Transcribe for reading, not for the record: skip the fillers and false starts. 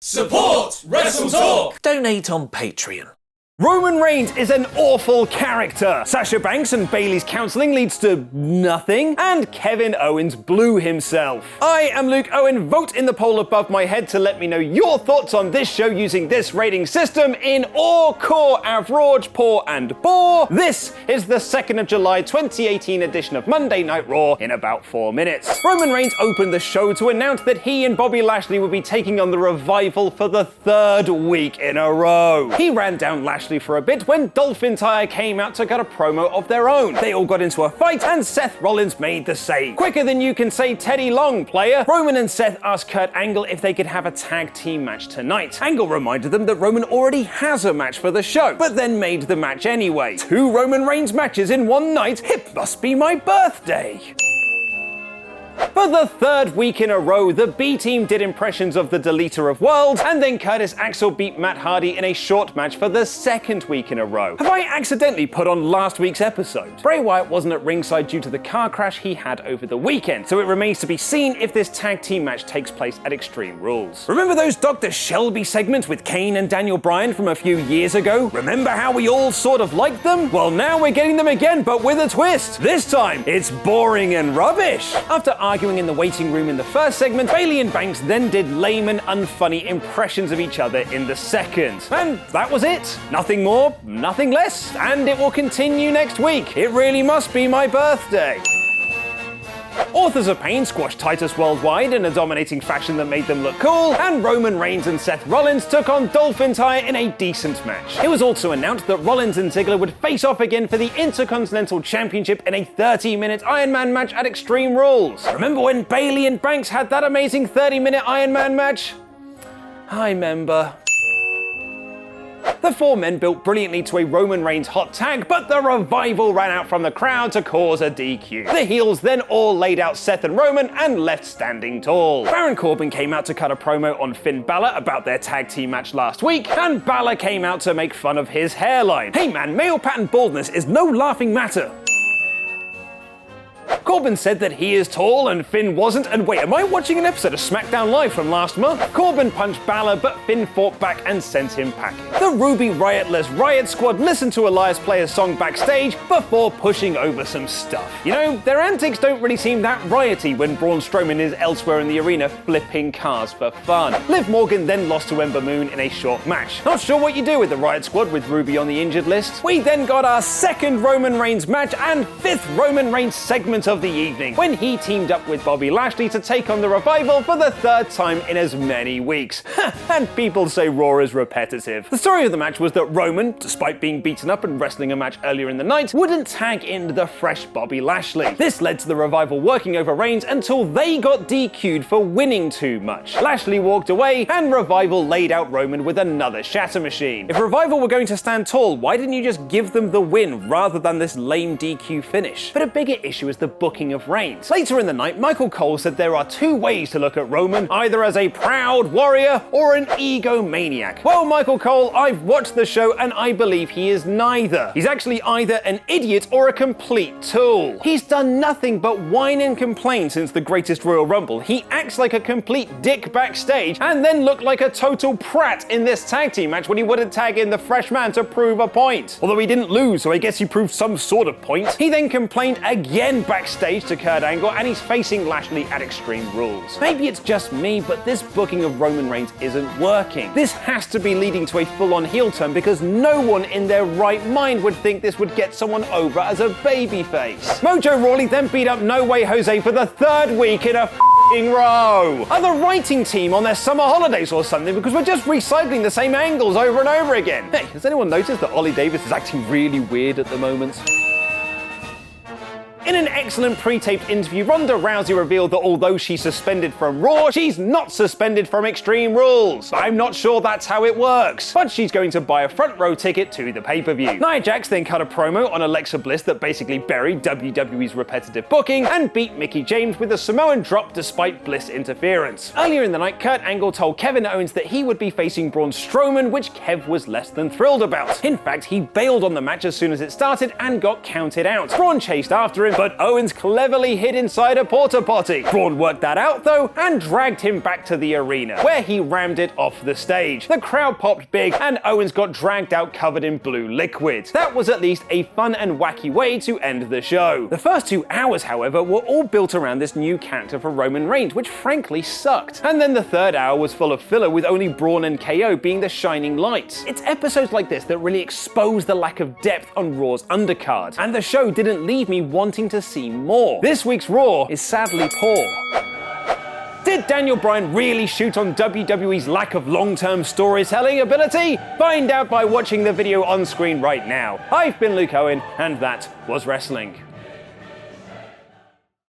Support WrestleTalk! Donate on Patreon. Roman Reigns is an awful character. Sasha Banks and Bayley's counseling leads to nothing, and Kevin Owens blew himself. I am Luke Owen. Vote in the poll above my head to let me know your thoughts on this show using this rating system in or core, average, poor, and bore. This is the 2nd of July 2018 edition of Monday Night Raw in about 4 minutes. Roman Reigns opened the show to announce that he and Bobby Lashley would be taking on the Revival for the 3rd week in a row. He ran down Lashley for a bit when DolphIntyre came out to cut a promo of their own. They all got into a fight and Seth Rollins made the save. Quicker than you can say Teddy Long, player. Roman and Seth asked Kurt Angle if they could have a tag team match tonight. Angle reminded them that Roman already has a match for the show, but then made the match anyway. 2 Roman Reigns matches in one night? It must be my birthday. For the 3rd week in a row, the B team did impressions of the Deleter of Worlds, and then Curtis Axel beat Matt Hardy in a short match for the 2nd week in a row. Have I accidentally put on last week's episode? Bray Wyatt wasn't at ringside due to the car crash he had over the weekend, so it remains to be seen if this tag team match takes place at Extreme Rules. Remember those Dr. Shelby segments with Kane and Daniel Bryan from a few years ago? Remember how we all sort of liked them? Well, now we're getting them again, but with a twist. This time, it's boring and rubbish. After arguing in the waiting room in the first segment, Bayley and Banks then did lame and unfunny impressions of each other in the second. And that was it. Nothing more, nothing less, and it will continue next week. It really must be my birthday. Authors of Pain squashed Titus worldwide in a dominating fashion that made them look cool, and Roman Reigns and Seth Rollins took on DolphIntyre in a decent match. It was also announced that Rollins and Ziggler would face off again for the Intercontinental Championship in a 30-minute Iron Man match at Extreme Rules. Remember when Bayley and Banks had that amazing 30-minute Iron Man match? I remember. The 4 men built brilliantly to a Roman Reigns hot tag, but the Revival ran out from the crowd to cause a DQ. The heels then all laid out Seth and Roman and left standing tall. Baron Corbin came out to cut a promo on Finn Balor about their tag team match last week, and Balor came out to make fun of his hairline. Hey man, male pattern baldness is no laughing matter. Corbin said that he is tall and Finn wasn't, and wait, am I watching an episode of SmackDown Live from last month? Corbin punched Balor, but Finn fought back and sent him packing. The Ruby Riott-less Riott Squad listened to Elias play a song backstage before pushing over some stuff. You know, their antics don't really seem that rioty when Braun Strowman is elsewhere in the arena flipping cars for fun. Liv Morgan then lost to Ember Moon in a short match. Not sure what you do with the Riott Squad with Ruby on the injured list. We then got our 2nd Roman Reigns match and 5th Roman Reigns segment of the evening, when he teamed up with Bobby Lashley to take on the Revival for the 3rd time in as many weeks. And people say Raw is repetitive. The story of the match was that Roman, despite being beaten up and wrestling a match earlier in the night, wouldn't tag in the fresh Bobby Lashley. This led to the Revival working over Reigns until they got DQ'd for winning too much. Lashley walked away, and Revival laid out Roman with another shatter machine. If Revival were going to stand tall, why didn't you just give them the win rather than this lame DQ finish? But a bigger issue is the booking of Reigns. Later in the night, Michael Cole said there are 2 ways to look at Roman, either as a proud warrior or an egomaniac. Well, Michael Cole, I've watched the show and I believe he is neither. He's actually either an idiot or a complete tool. He's done nothing but whine and complain since the Greatest Royal Rumble. He acts like a complete dick backstage and then looked like a total prat in this tag team match when he wouldn't tag in the fresh man to prove a point. Although he didn't lose, so I guess he proved some sort of point. He then complained again backstage to Kurt Angle, and he's facing Lashley at Extreme Rules. Maybe it's just me, but this booking of Roman Reigns isn't working. This has to be leading to a full-on heel turn because no one in their right mind would think this would get someone over as a babyface. Mojo Rawley then beat up No Way Jose for the 3rd week in a row. Are the writing team on their summer holidays or something, because we're just recycling the same angles over and over again? Hey, has anyone noticed that Ollie Davis is acting really weird at the moment? In an excellent pre-taped interview, Ronda Rousey revealed that although she's suspended from Raw, she's not suspended from Extreme Rules. I'm not sure that's how it works, but she's going to buy a front row ticket to the pay-per-view. Nia Jax then cut a promo on Alexa Bliss that basically buried WWE's repetitive booking and beat Mickie James with a Samoan drop despite Bliss interference. Earlier in the night, Kurt Angle told Kevin Owens that he would be facing Braun Strowman, which Kev was less than thrilled about. In fact, he bailed on the match as soon as it started and got counted out. Braun chased after him, but Owens cleverly hid inside a porta-potty. Braun worked that out though and dragged him back to the arena, where he rammed it off the stage. The crowd popped big and Owens got dragged out covered in blue liquid. That was at least a fun and wacky way to end the show. The first 2 hours, however, were all built around this new character for Roman Reigns, which frankly sucked. And then the third hour was full of filler, with only Braun and KO being the shining lights. It's episodes like this that really expose the lack of depth on Raw's undercard, and the show didn't leave me wanting to see more. This week's Raw is sadly poor. Did Daniel Bryan really shoot on WWE's lack of long-term storytelling ability? Find out by watching the video on screen right now. I've been Luke Owen, and that was wrestling.